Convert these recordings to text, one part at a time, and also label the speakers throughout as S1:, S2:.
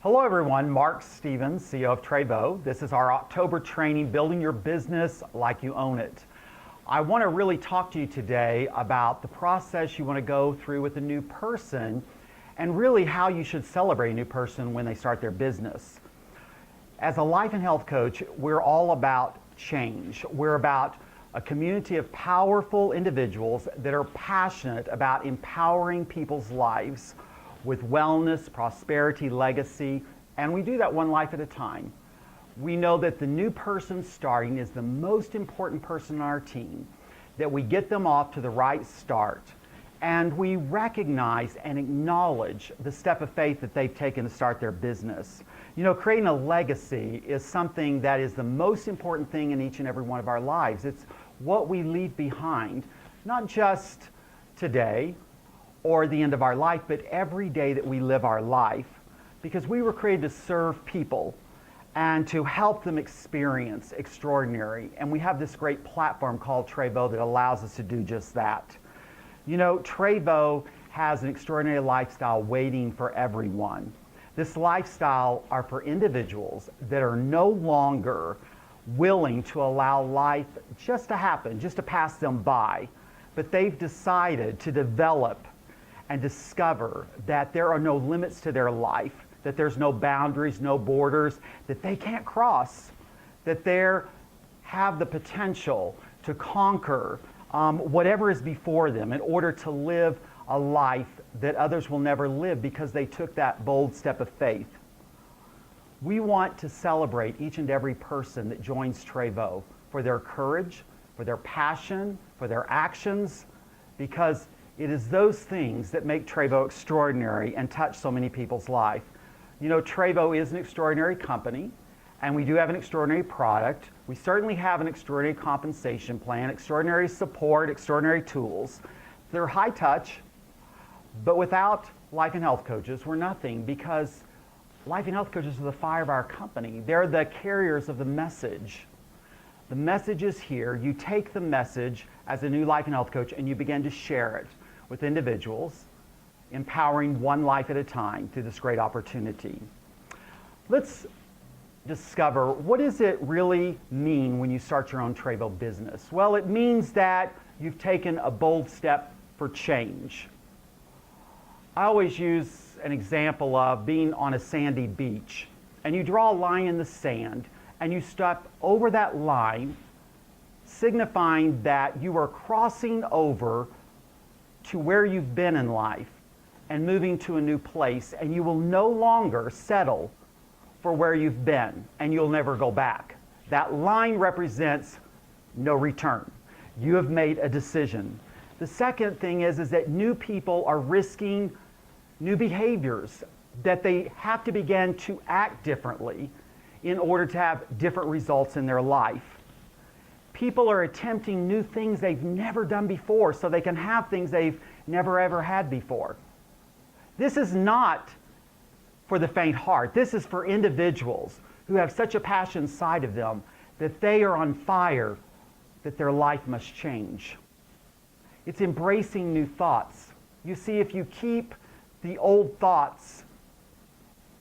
S1: Hello everyone, Mark Stevens, CEO of Trévo. This is our October training, Building Your Business Like You Own It. I want to really talk to you today about the process you want to go through with a new person and really how you should celebrate a new person when they start their business. As a life and health coach, we're all about change. We're about a community of powerful individuals that are passionate about empowering people's lives with wellness, prosperity, legacy, and we do that one life at a time. We know that the new person starting is the most important person on our team, that we get them off to the right start, and we recognize and acknowledge the step of faith that they've taken to start their business. You know, creating a legacy is something that is the most important thing in each and every one of our lives. It's what we leave behind, not just today, or the end of our life, but every day that we live our life, because we were created to serve people and to help them experience extraordinary. And we have this great platform called Trévo that allows us to do just that. You know, Trévo has an extraordinary lifestyle waiting for everyone. This lifestyle are for individuals that are no longer willing to allow life just to happen, just to pass them by, but they've decided to develop and discover that there are no limits to their life, that there's no boundaries, no borders, that they can't cross, that they have the potential to conquer whatever is before them in order to live a life that others will never live because they took that bold step of faith. We want to celebrate each and every person that joins Trévo for their courage, for their passion, for their actions, because it is those things that make Trévo extraordinary and touch so many people's life. You know, Trévo is an extraordinary company, and we do have an extraordinary product. We certainly have an extraordinary compensation plan, extraordinary support, extraordinary tools. They're high touch, but without life and health coaches, we're nothing, because life and health coaches are the fire of our company. They're the carriers of the message. The message is here. You take the message as a new life and health coach and you begin to share it with individuals, empowering one life at a time through this great opportunity. Let's discover, what does it really mean when you start your own Trévo business? Well, it means that you've taken a bold step for change. I always use an example of being on a sandy beach, and you draw a line in the sand, and you step over that line, signifying that you are crossing over to where you've been in life and moving to a new place, and you will no longer settle for where you've been, and you'll never go back. That line represents no return. You have made a decision. The second thing is that new people are risking new behaviors, that they have to begin to act differently in order to have different results in their life. People are attempting new things they've never done before so they can have things they've never ever had before. This is not for the faint heart. This is for individuals who have such a passion inside of them that they are on fire, that their life must change. It's embracing new thoughts. You see, if you keep the old thoughts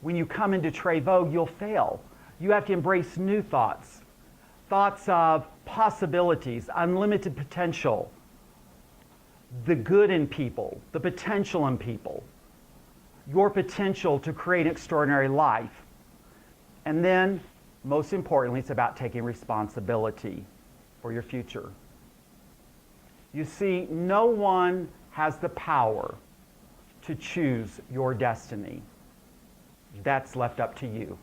S1: when you come into Trévo, you'll fail. You have to embrace new thoughts. Thoughts of possibilities, unlimited potential, the good in people, the potential in people, your potential to create an extraordinary life. And then, most importantly, it's about taking responsibility for your future. You see, no one has the power to choose your destiny. That's left up to you.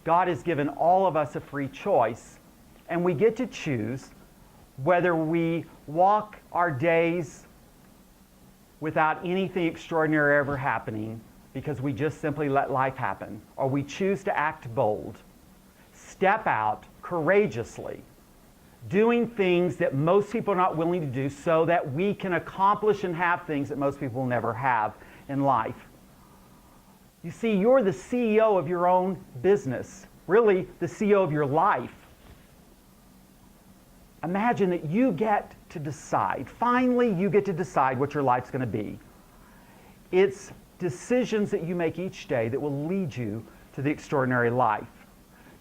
S1: God has given all of us a free choice, and we get to choose whether we walk our days without anything extraordinary ever happening because we just simply let life happen, or we choose to act bold, step out courageously, doing things that most people are not willing to do so that we can accomplish and have things that most people will never have in life. You see, you're the CEO of your own business, really the CEO of your life. Imagine that you get to decide. Finally, you get to decide what your life's going to be. It's decisions that you make each day that will lead you to the extraordinary life.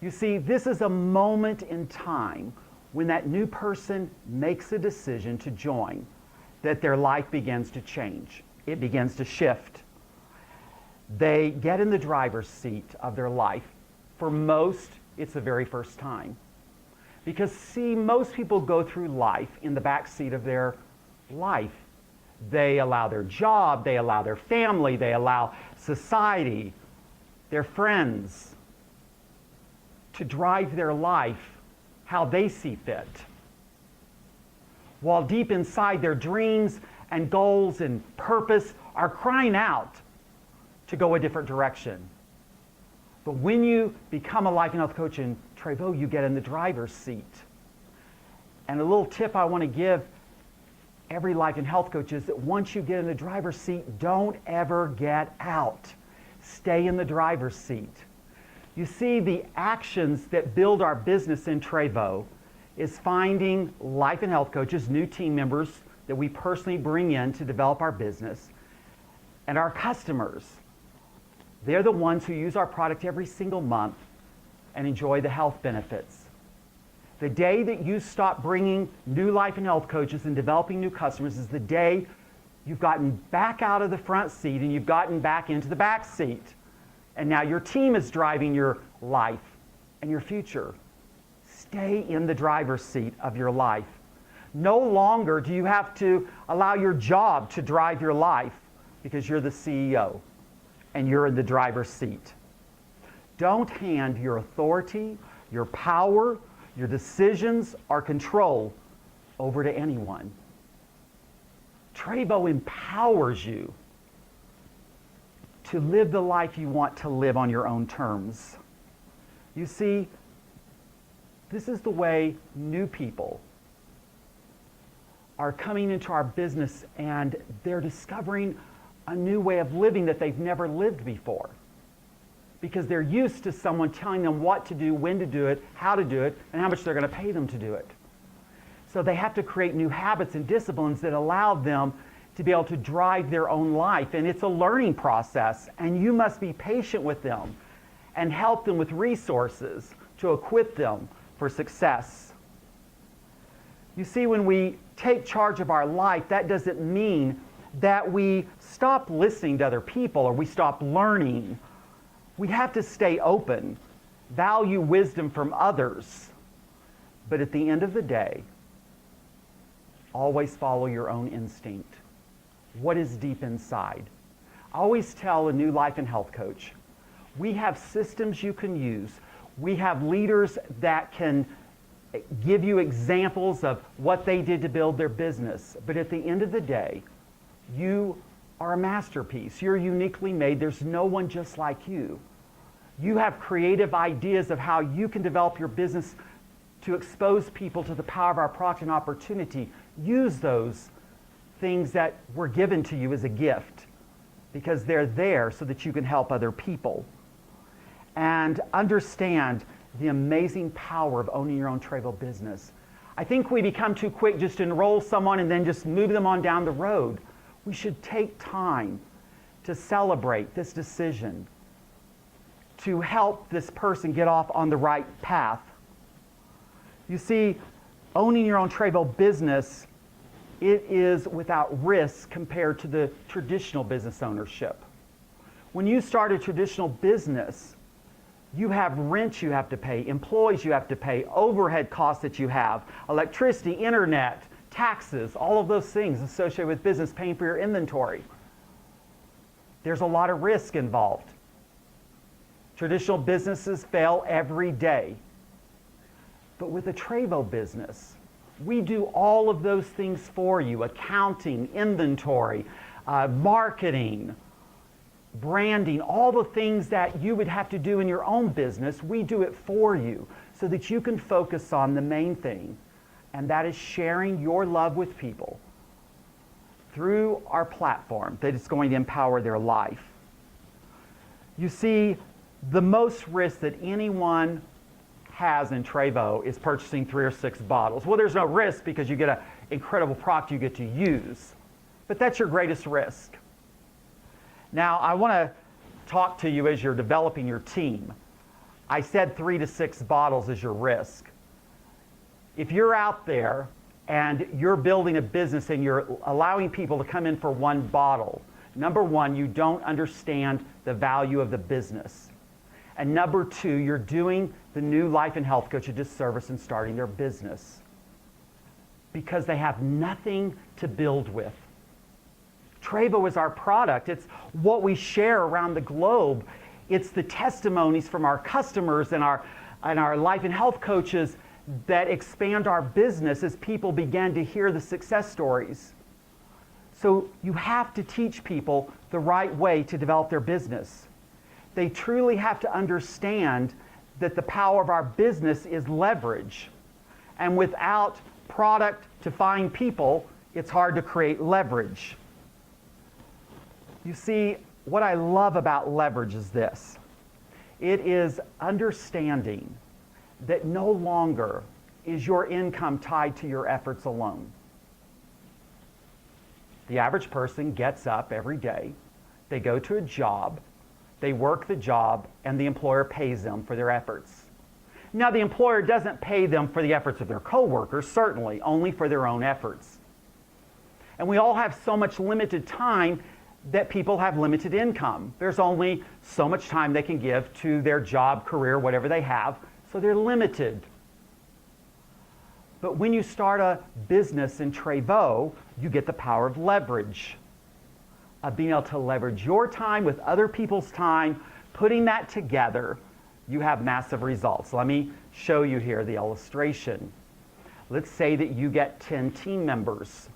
S1: You see, this is a moment in time when that new person makes a decision to join, that their life begins to change. It begins to shift. They get in the driver's seat of their life. For most, it's the very first time. Because see, most people go through life in the back seat of their life. They allow their job, they allow their family, they allow society, their friends to drive their life how they see fit. While deep inside, their dreams and goals and purpose are crying out to go a different direction. But when you become a life and health coach in Trévo, you get in the driver's seat. And a little tip I want to give every life and health coach is that once you get in the driver's seat, don't ever get out. Stay in the driver's seat. You see, the actions that build our business in Trévo is finding life and health coaches, new team members that we personally bring in to develop our business, and our customers. They're the ones who use our product every single month and enjoy the health benefits. The day that you stop bringing new life and health coaches and developing new customers is the day you've gotten back out of the front seat and you've gotten back into the back seat. And now your team is driving your life and your future. Stay in the driver's seat of your life. No longer do you have to allow your job to drive your life because you're the CEO and you're in the driver's seat. Don't hand your authority, your power, your decisions, or control over to anyone. Trévo empowers you to live the life you want to live on your own terms. You see, this is the way new people are coming into our business and they're discovering a new way of living that they've never lived before. Because they're used to someone telling them what to do, when to do it, how to do it, and how much they're going to pay them to do it. So they have to create new habits and disciplines that allow them to be able to drive their own life. And it's a learning process, and you must be patient with them and help them with resources to equip them for success. You see, when we take charge of our life, that doesn't mean that we stop listening to other people or we stop learning. We have to stay open, value wisdom from others, but at the end of the day, always follow your own instinct. What is deep inside? I always tell a new life and health coach, we have systems you can use. We have leaders that can give you examples of what they did to build their business. But at the end of the day, you are a masterpiece. You're uniquely made. There's no one just like you. You have creative ideas of how you can develop your business to expose people to the power of our product and opportunity. Use those things that were given to you as a gift because they're there so that you can help other people. And understand the amazing power of owning your own Trévo business. I think we become too quick just to enroll someone and then just move them on down the road. We should take time to celebrate this decision, to help this person get off on the right path. You see, owning your own Trévo business, it is without risk compared to the traditional business ownership. When you start a traditional business, you have rent you have to pay, employees you have to pay, overhead costs that you have, electricity, internet, taxes, all of those things associated with business, paying for your inventory. There's a lot of risk involved. Traditional businesses fail every day. But with a Trévo business, we do all of those things for you: accounting, inventory, marketing, branding, all the things that you would have to do in your own business. We do it for you so that you can focus on the main thing, and that is sharing your love with people through our platform that is going to empower their life. You see, the most risk that anyone has in Trévo is purchasing 3 or 6 bottles. Well, there's no risk because you get an incredible product you get to use, but that's your greatest risk. Now, I want to talk to you as you're developing your team. I said 3 to 6 bottles is your risk. If you're out there and you're building a business and you're allowing people to come in for 1 bottle, number 1, you don't understand the value of the business. And number 2, you're doing the new life and health coach a disservice in starting their business because they have nothing to build with. Trévo is our product. It's what we share around the globe. It's the testimonies from our customers and our life and health coaches that expand our business as people begin to hear the success stories. So you have to teach people the right way to develop their business. They truly have to understand that the power of our business is leverage. And without product to find people, it's hard to create leverage. You see, what I love about leverage is this. It is understanding that no longer is your income tied to your efforts alone. The average person gets up every day, they go to a job, they work the job, and the employer pays them for their efforts. Now, the employer doesn't pay them for the efforts of their coworkers, certainly, only for their own efforts. And we all have so much limited time that people have limited income. There's only so much time they can give to their job, career, whatever they have, so they're limited. But when you start a business in Trévo, you get the power of leverage, of being able to leverage your time with other people's time, putting that together, you have massive results. Let me show you here the illustration. Let's say that you get 10 team members.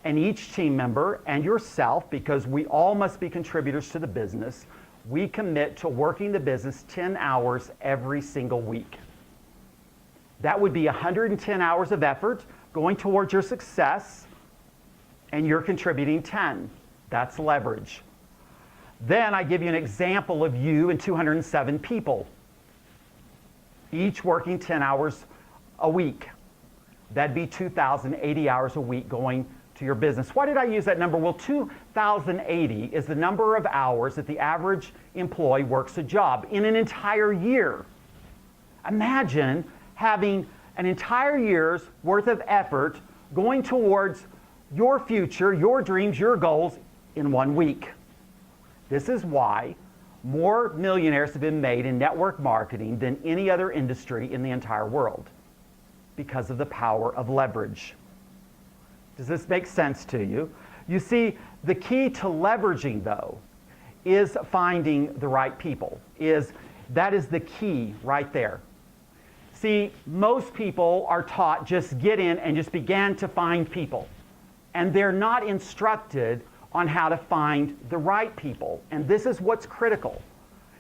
S1: And each team member and yourself, because we all must be contributors to the business, we commit to working the business 10 hours every single week. That would be 110 hours of effort going towards your success, and you're contributing 10. That's leverage. Then I give you an example of you and 207 people, each working 10 hours a week. That'd be 2,080 hours a week going to your business. Why did I use that number? Well, 2,080 is the number of hours that the average employee works a job in an entire year. Imagine having an entire year's worth of effort going towards your future, your dreams, your goals in 1 week. This is why more millionaires have been made in network marketing than any other industry in the entire world, because of the power of leverage. Does this make sense to you? You see, the key to leveraging, though, is finding the right people. That is the key right there. See, most people are taught just get in and just begin to find people. And they're not instructed on how to find the right people. And this is what's critical,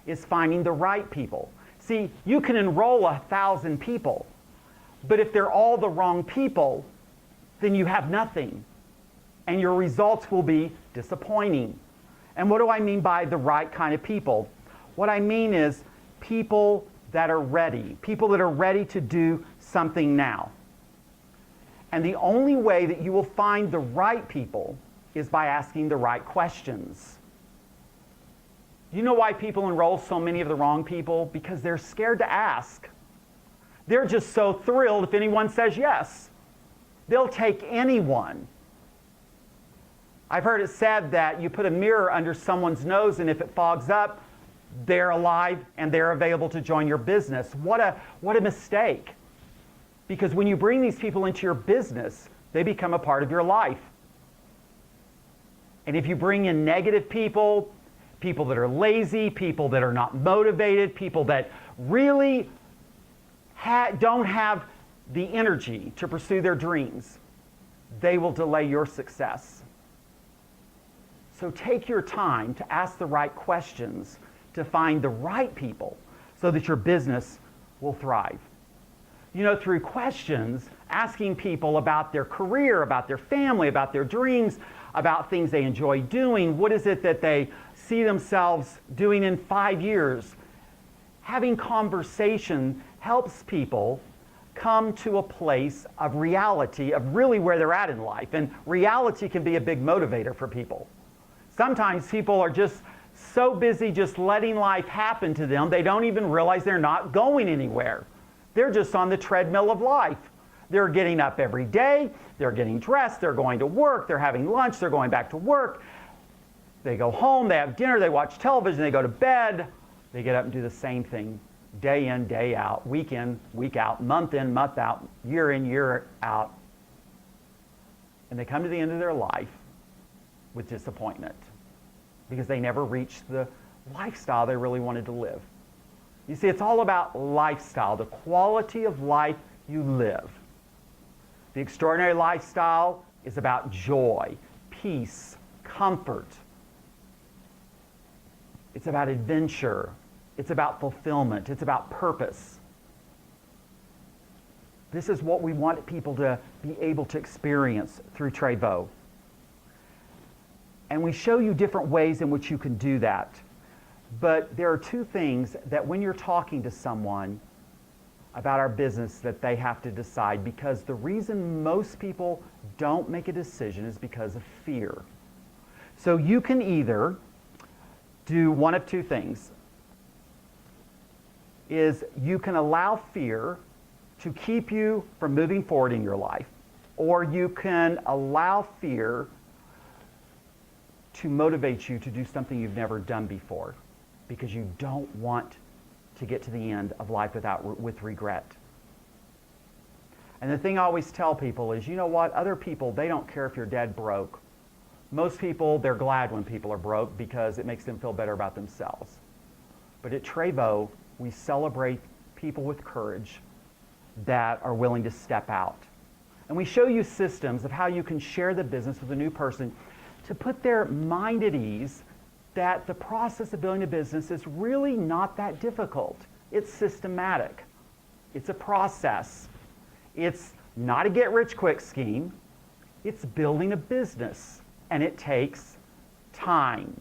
S1: is finding the right people. See, you can enroll 1,000 people, but if they're all the wrong people, then you have nothing. And your results will be disappointing. And what do I mean by the right kind of people? What I mean is people that are ready to do something now. And the only way that you will find the right people is by asking the right questions. You know why people enroll so many of the wrong people? Because they're scared to ask. They're just so thrilled if anyone says yes. They'll take anyone. I've heard it said that you put a mirror under someone's nose, and if it fogs up, they're alive and they're available to join your business. What a mistake. Because when you bring these people into your business, they become a part of your life. And if you bring in negative people, people that are lazy, people that are not motivated, people that really don't have the energy to pursue their dreams, they will delay your success. So take your time to ask the right questions to find the right people so that your business will thrive. You know, through questions, asking people about their career, about their family, about their dreams, about things they enjoy doing, what is it that they see themselves doing in 5 years. Having conversation helps people come to a place of reality, of really where they're at in life. And reality can be a big motivator for people. Sometimes people are just so busy just letting life happen to them, they don't even realize they're not going anywhere. They're just on the treadmill of life. They're getting up every day, they're getting dressed, they're going to work, they're having lunch, they're going back to work. They go home, they have dinner, they watch television, they go to bed. They get up and do the same thing day in, day out, week in, week out, month in, month out, year in, year out. And they come to the end of their life with disappointment because they never reached the lifestyle they really wanted to live. You see, it's all about lifestyle, the quality of life you live. The extraordinary lifestyle is about joy, peace, comfort. It's about adventure. It's about fulfillment. It's about purpose. This is what we want people to be able to experience through Trévo. And we show you different ways in which you can do that. But there are two things that when you're talking to someone about our business that they have to decide, because the reason most people don't make a decision is because of fear. So you can either do one of two things. Is you can allow fear to keep you from moving forward in your life, or you can allow fear to motivate you to do something you've never done before because you don't want to get to the end of life with regret. And the thing I always tell people is, you know what? Other people, they don't care if you're dead broke. Most people, they're glad when people are broke because it makes them feel better about themselves. But at Trévo, we celebrate people with courage that are willing to step out. And we show you systems of how you can share the business with a new person to put their mind at ease that the process of building a business is really not that difficult. It's systematic. It's a process. It's not a get-rich-quick scheme. It's building a business, and it takes time.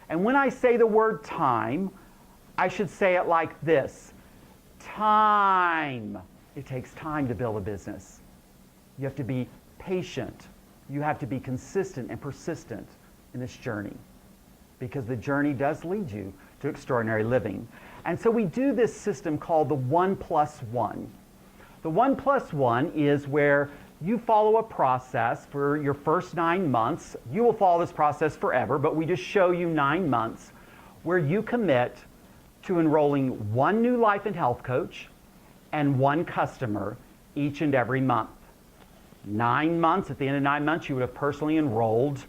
S1: And when I say the word time, I should say it like this. Time. It takes time to build a business. You have to be patient. You have to be consistent and persistent in this journey because the journey does lead you to extraordinary living. And so we do this system called the 1+1. The 1+1 is where you follow a process for your first 9 months. You will follow this process forever, but we just show you 9 months where you commit to enrolling one new life and health coach and one customer each and every month. 9 months, at the end of 9 months, you would have personally enrolled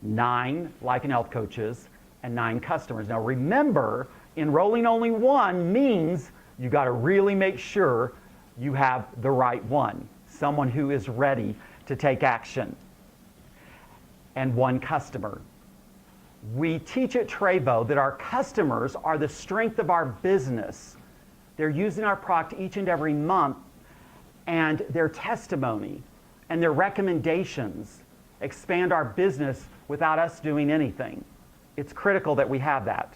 S1: 9 life and health coaches and 9 customers. Now remember, enrolling only one means you got to really make sure you have the right one, someone who is ready to take action, and one customer. We teach at Trévo that our customers are the strength of our business. They're using our product each and every month, and their testimony and their recommendations expand our business without us doing anything. It's critical that we have that.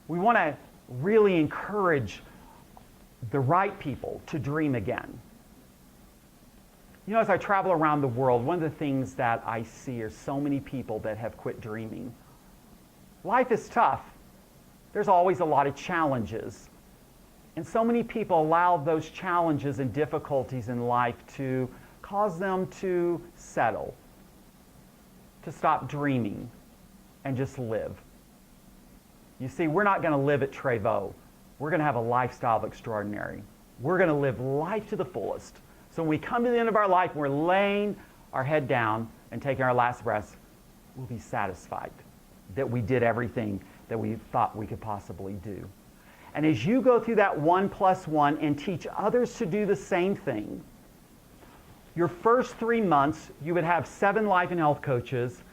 S1: We want to really encourage the right people to dream again. You know, as I travel around the world, one of the things that I see are so many people that have quit dreaming. Life is tough. There's always a lot of challenges. And so many people allow those challenges and difficulties in life to cause them to settle, to stop dreaming, and just live. You see, we're not going to live at Trévo. We're going to have a lifestyle of extraordinary. We're going to live life to the fullest. So when we come to the end of our life, we're laying our head down and taking our last breath, we'll be satisfied that we did everything that we thought we could possibly do. And as you go through that 1+1 and teach others to do the same thing, your first 3 months, you would have 7 life and health coaches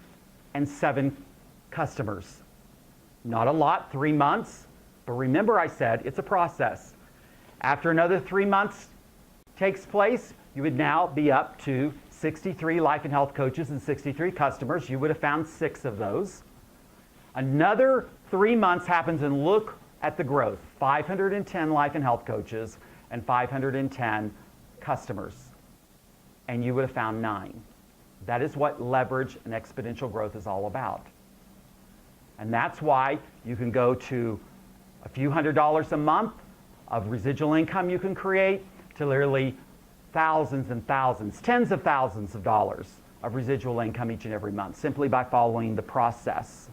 S1: and 7 customers. Not a lot, 3 months, but remember I said it's a process. After another 3 months takes place, you would now be up to 63 life and health coaches and 63 customers. You would have found 6 of those. Another 3 months happens and look at the growth. 510 life and health coaches and 510 customers. And you would have found 9. That is what leverage and exponential growth is all about. And that's why you can go to a few $100s a month of residual income you can create to literally thousands and thousands, tens of thousands of dollars of residual income each and every month simply by following the process.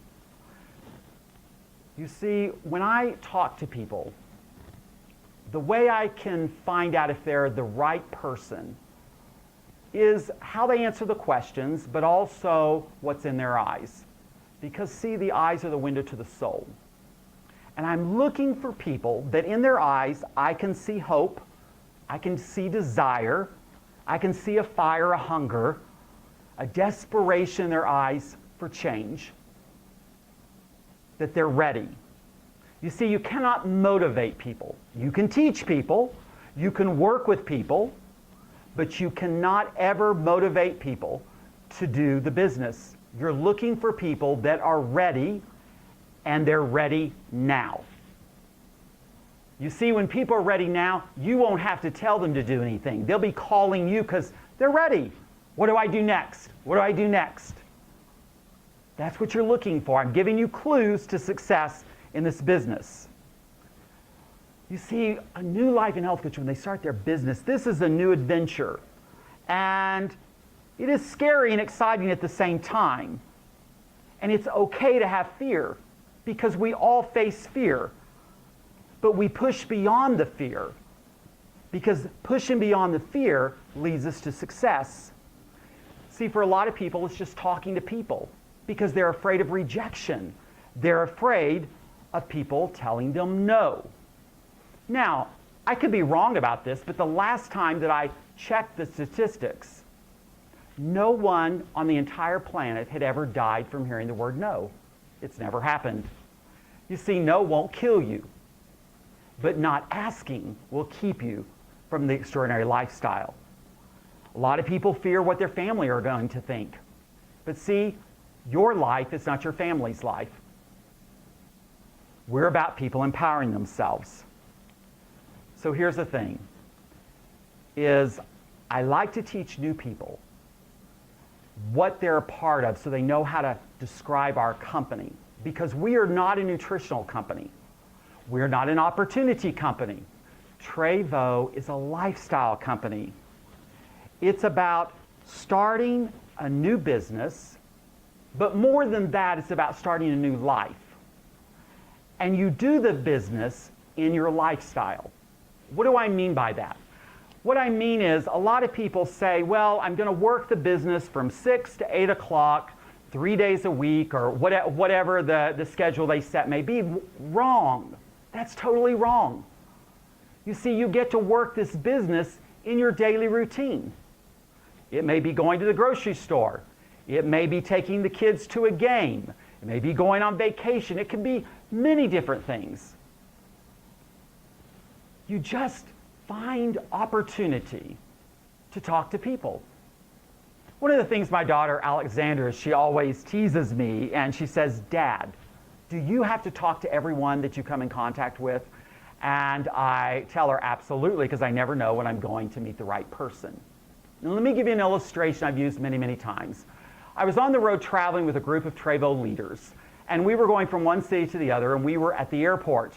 S1: You see, when I talk to people, the way I can find out if they're the right person is how they answer the questions, but also what's in their eyes. Because see, the eyes are the window to the soul. And I'm looking for people that in their eyes, I can see hope, I can see desire, I can see a fire, a hunger, a desperation in their eyes for change, that they're ready. You see, you cannot motivate people. You can teach people, you can work with people, but you cannot ever motivate people to do the business. You're looking for people that are ready, and they're ready now. You see, when people are ready now, you won't have to tell them to do anything. They'll be calling you because they're ready. What do I do next? What do I do next? That's what you're looking for. I'm giving you clues to success in this business. You see, a new life and health coach, when they start their business, this is a new adventure. And it is scary and exciting at the same time. And it's okay to have fear, because we all face fear. But we push beyond the fear, because pushing beyond the fear leads us to success. See, for a lot of people, it's just talking to people, because they're afraid of rejection. They're afraid of people telling them no. Now, I could be wrong about this, but the last time that I checked the statistics, no one on the entire planet had ever died from hearing the word no. It's never happened. You see, no won't kill you, but not asking will keep you from the extraordinary lifestyle. A lot of people fear what their family are going to think. But see, your life is not your family's life. We're about people empowering themselves. So here's the thing, is I like to teach new people what they're a part of so they know how to describe our company. Because we are not a nutritional company. We're not an opportunity company. Trévo is a lifestyle company. It's about starting a new business, but more than that, it's about starting a new life. And you do the business in your lifestyle. What do I mean by that? What I mean is, a lot of people say, well, I'm going to work the business from 6 to 8 o'clock, 3 days a week, or whatever the schedule they set may be. Wrong. That's totally wrong. You see, you get to work this business in your daily routine. It may be going to the grocery store. It may be taking the kids to a game. It may be going on vacation. It can be many different things. You just find opportunity to talk to people. One of the things my daughter Alexandra, she always teases me, and she says, Dad, do you have to talk to everyone that you come in contact with? And I tell her absolutely, because I never know when I'm going to meet the right person. Now, let me give you an illustration I've used many, many times. I was on the road traveling with a group of Trévo leaders, and we were going from one city to the other, and we were at the airport.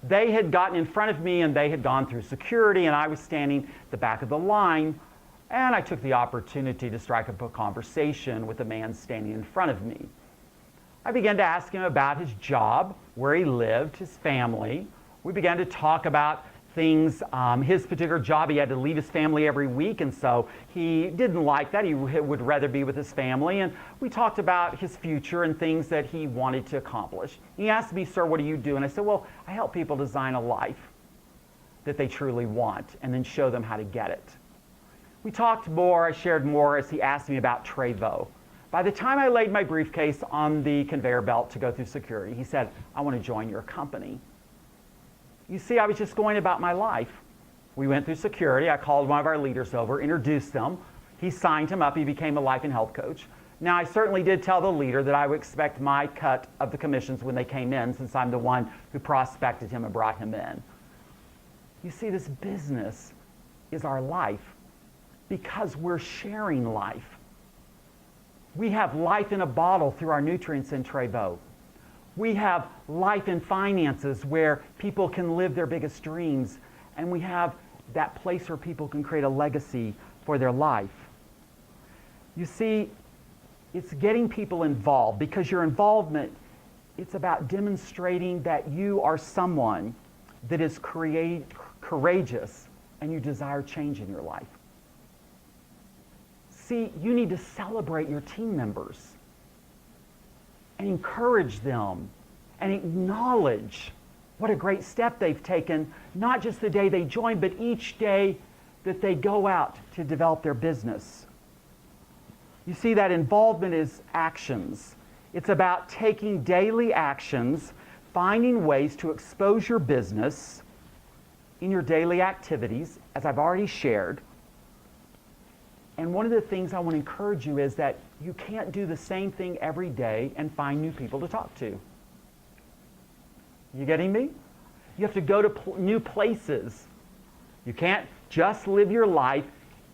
S1: They had gotten in front of me, and they had gone through security, and I was standing at the back of the line, and I took the opportunity to strike up a conversation with the man standing in front of me. I began to ask him about his job, where he lived, his family. We began to talk about things, his particular job, he had to leave his family every week, and so he didn't like that. He would rather be with his family, and we talked about his future and things that he wanted to accomplish. He asked me, sir, what do you do? And I said, well, I help people design a life that they truly want and then show them how to get it. We talked more, I shared more as he asked me about Trévo. By the time I laid my briefcase on the conveyor belt to go through security, he said, I want to join your company. You see, I was just going about my life. We went through security. I called one of our leaders over, introduced them. He signed him up. He became a life and health coach. Now, I certainly did tell the leader that I would expect my cut of the commissions when they came in, since I'm the one who prospected him and brought him in. You see, this business is our life because we're sharing life. We have life in a bottle through our nutrients in Trévo. We have life and finances where people can live their biggest dreams. And we have that place where people can create a legacy for their life. You see, it's getting people involved, because your involvement, it's about demonstrating that you are someone that is courageous and you desire change in your life. See, you need to celebrate your team members and encourage them and acknowledge what a great step they've taken, not just the day they join, but each day that they go out to develop their business. You see, that involvement is actions. It's about taking daily actions, finding ways to expose your business in your daily activities, as I've already shared. And one of the things I want to encourage you is that you can't do the same thing every day and find new people to talk to. You getting me? You have to go to new places. You can't just live your life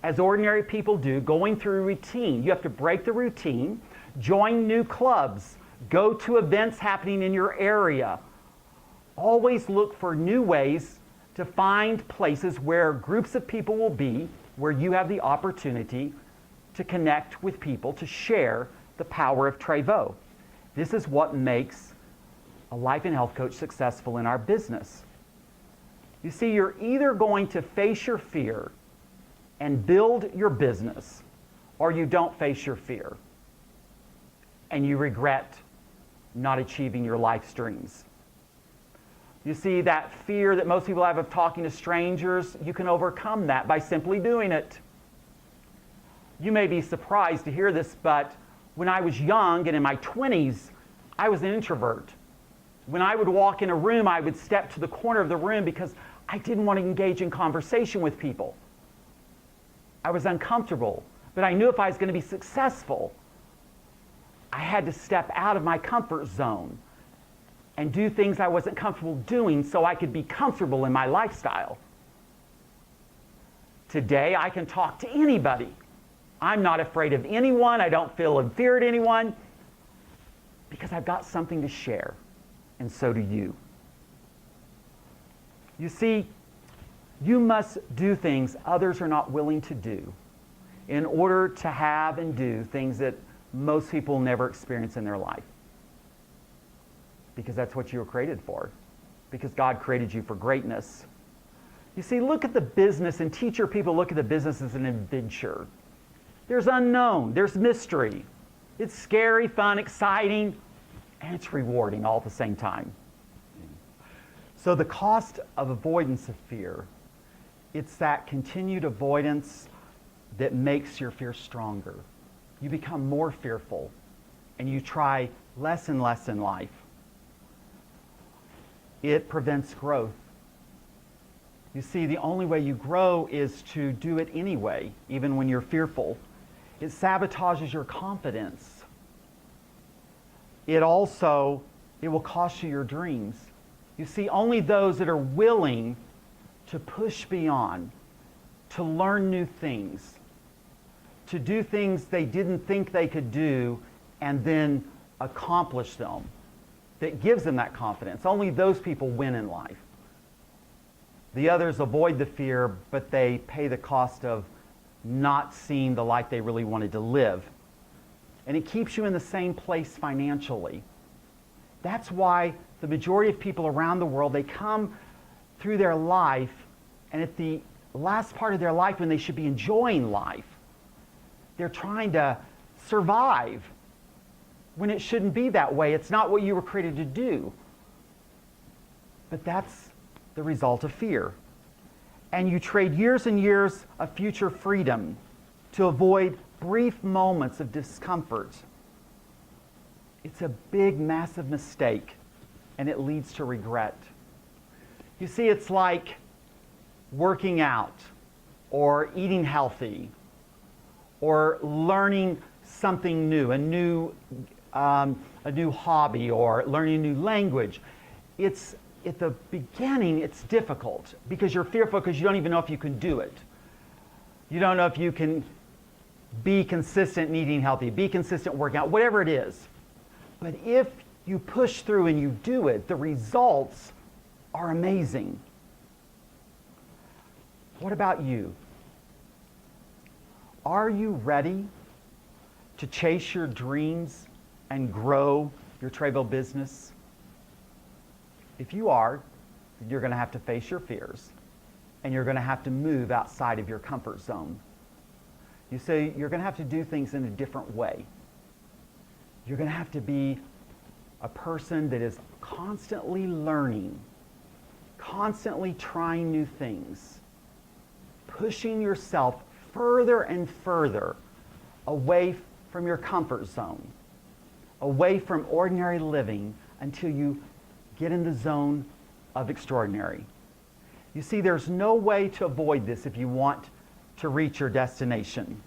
S1: as ordinary people do, going through a routine. You have to break the routine, join new clubs, go to events happening in your area. Always look for new ways to find places where groups of people will be, where you have the opportunity to connect with people, to share the power of Trévo. This is what makes a life and health coach successful in our business. You see, you're either going to face your fear and build your business, or you don't face your fear and you regret not achieving your life's dreams. You see, that fear that most people have of talking to strangers, you can overcome that by simply doing it. You may be surprised to hear this, but when I was young and in my 20s, I was an introvert. When I would walk in a room, I would step to the corner of the room because I didn't want to engage in conversation with people. I was uncomfortable, but I knew if I was going to be successful, I had to step out of my comfort zone and do things I wasn't comfortable doing so I could be comfortable in my lifestyle. Today, I can talk to anybody. I'm not afraid of anyone. I don't feel in fear at anyone because I've got something to share, and so do you. You see, you must do things others are not willing to do in order to have and do things that most people never experience in their life. Because that's what you were created for. Because God created you for greatness. You see, look at the business and teach your people look at the business as an adventure. There's unknown, there's mystery. It's scary, fun, exciting, and it's rewarding all at the same time. So the cost of avoidance of fear, it's that continued avoidance that makes your fear stronger. You become more fearful, and you try less and less in life. It prevents growth. You see, the only way you grow is to do it anyway, even when you're fearful. It sabotages your confidence. It will cost you your dreams. You see, only those that are willing to push beyond, to learn new things, to do things they didn't think they could do and then accomplish them, that gives them that confidence. Only those people win in life. The others avoid the fear, but they pay the cost of not seeing the life they really wanted to live. And it keeps you in the same place financially. That's why the majority of people around the world, they come through their life, and at the last part of their life when they should be enjoying life, they're trying to survive when it shouldn't be that way. It's not what you were created to do. But that's the result of fear. And you trade years and years of future freedom to avoid brief moments of discomfort. It's a big, massive mistake, and it leads to regret. You see, it's like working out or eating healthy or learning something new, a new hobby, or learning a new language. It's at the beginning, it's difficult because you're fearful because you don't even know if you can do it. You don't know if you can be consistent in eating healthy, be consistent working out, whatever it is. But if you push through and you do it, the results are amazing. What about you? Are you ready to chase your dreams and grow your Trévo business? If you are, you're going to have to face your fears, and you're going to have to move outside of your comfort zone. You see, you're going to have to do things in a different way. You're going to have to be a person that is constantly learning, constantly trying new things, pushing yourself further and further away from your comfort zone, away from ordinary living until you get in the zone of extraordinary. You see, there's no way to avoid this if you want to reach your destination.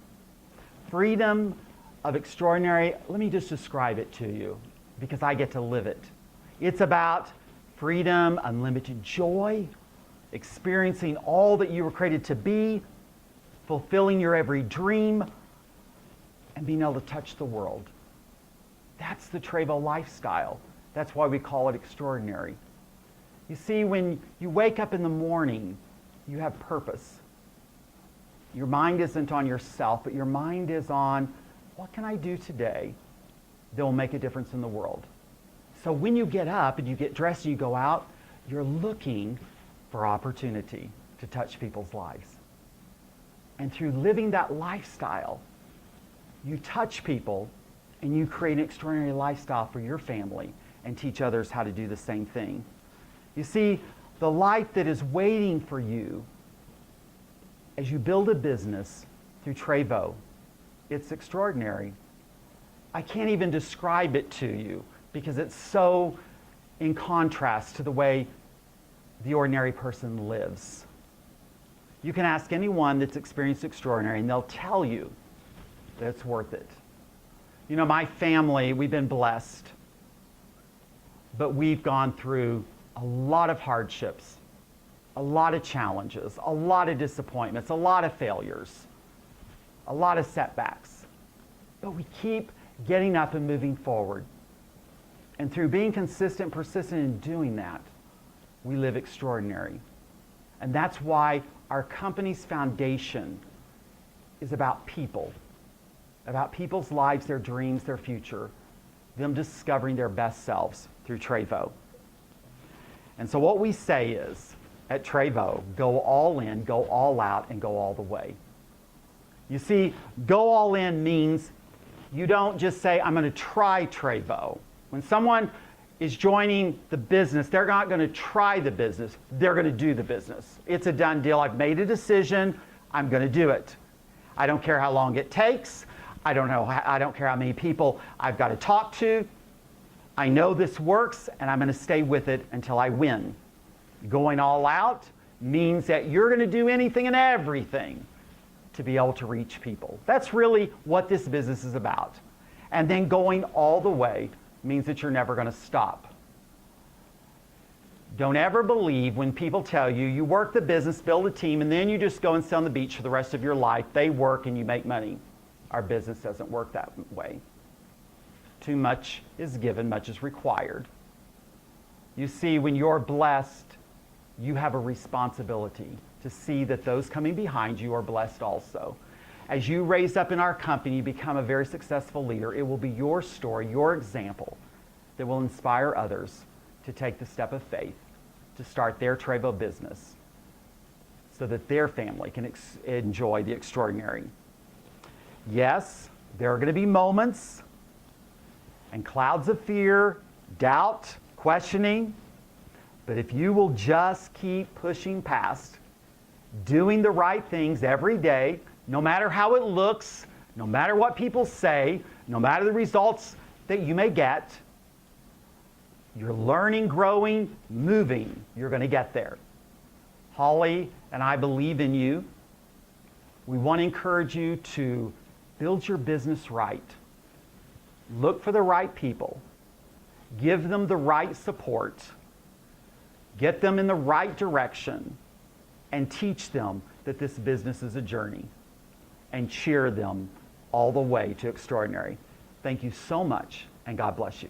S1: Freedom of extraordinary, let me just describe it to you because I get to live it. It's about freedom, unlimited joy, experiencing all that you were created to be, fulfilling your every dream, and being able to touch the world. That's the Trévo lifestyle. That's why we call it extraordinary. You see, when you wake up in the morning, you have purpose. Your mind isn't on yourself, but your mind is on, what can I do today that will make a difference in the world? So when you get up and you get dressed and you go out, you're looking for opportunity to touch people's lives. And through living that lifestyle, you touch people and you create an extraordinary lifestyle for your family and teach others how to do the same thing. You see, the life that is waiting for you as you build a business through Trévo, it's extraordinary. I can't even describe it to you because it's so in contrast to the way the ordinary person lives. You can ask anyone that's experienced extraordinary and they'll tell you that it's worth it. You know, my family, we've been blessed, but we've gone through a lot of hardships, a lot of challenges, a lot of disappointments, a lot of failures, a lot of setbacks. But we keep getting up and moving forward. And through being consistent, persistent in doing that, we live extraordinary. And that's why our company's foundation is about people's lives, their dreams, their future, them discovering their best selves through Trévo. And so what we say is, at Trévo, go all in, go all out, and go all the way. You see, go all in means you don't just say, I'm going to try Trévo. When someone is joining the business, they're not going to try the business, they're going to do the business. It's a done deal. I've made a decision, I'm going to do it. I don't care how long it takes. I don't care how many people I've got to talk to. I know this works, and I'm going to stay with it until I win. Going all out means that you're going to do anything and everything to be able to reach people. That's really what this business is about. And then going all the way means that you're never going to stop. Don't ever believe when people tell you, you work the business, build a team, and then you just go and sit on the beach for the rest of your life. They work and you make money. Our business doesn't work that way. Too much is given, much is required. You see, when you're blessed, you have a responsibility to see that those coming behind you are blessed also. As you raise up in our company, become a very successful leader, it will be your story, your example, that will inspire others to take the step of faith, to start their Trévo business, so that their family can enjoy the extraordinary. Yes, there are going to be moments and clouds of fear, doubt, questioning, but if you will just keep pushing past, doing the right things every day, no matter how it looks, no matter what people say, no matter the results that you may get, you're learning, growing, moving, you're going to get there. Holly and I believe in you. We want to encourage you to build your business right. Look for the right people. Give them the right support. Get them in the right direction. And teach them that this business is a journey. And cheer them all the way to extraordinary. Thank you so much, and God bless you.